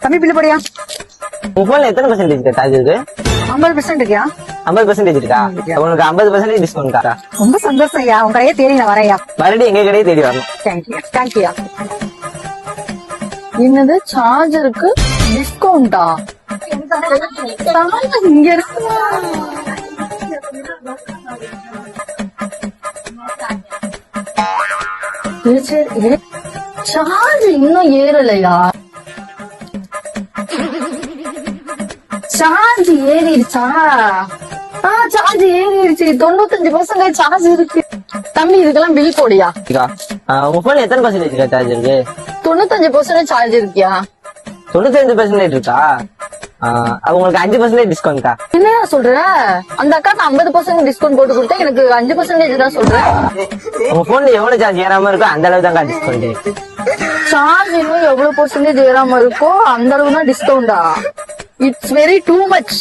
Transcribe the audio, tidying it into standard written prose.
தம்பி பில்லு போடியா. உன் போன்ல எத்தனை பர்சன்டேஜ் சார்ஜ் இருக்கு? 50% இருக்கியா? 50% இருக்கா? உங்களுக்கு 50% டிஸ்கவுண்ட் காரா? ரொம்ப சந்தோஷம் ஐயா. உங்க கடையே தேடி நான் வரேன்யா. மறுபடியும் எங்க கடையே தேடி வரணும். தேங்க்யூ. என்னது சார்ஜருக்கு டிஸ்கவுண்டா? இங்க இருக்கு. சார்ஜ் இன்னும் ஏறலையா? சார்ஜ் ஏறிடுச்சா? சார்ஜ் ஏறிடுச்சு. 95% சார்ஜ் இருக்கு. தம்பி இதுக்கெல்லாம் பில் போடியா. உங்க போன்ல எத்தனை பர்சன்டேஜ் சார்ஜ் இருக்கு? 95% சார்ஜ் இருக்கியா? 95% இருக்கா? உங்களுக்கு 5% டிஸ்கவுண்ட்கா. என்னையா சொல்ற? அந்த அக்காக்கு 50% டிஸ்கவுண்ட் போட்டு கொடுத்தா எனக்கு 5% தான் சொல்ற. உங்க போன்ல எவ்வளவு சார்ஜ் ஏறாம இருக்கோ அந்த அளவு தான் டிஸ்கவுண்ட். சார்ஜ் இன்னும் எவ்வளவு % ஏறாம இருக்கோ அந்த அளவு தான் டிஸ்கவுண்டா? It's very too much.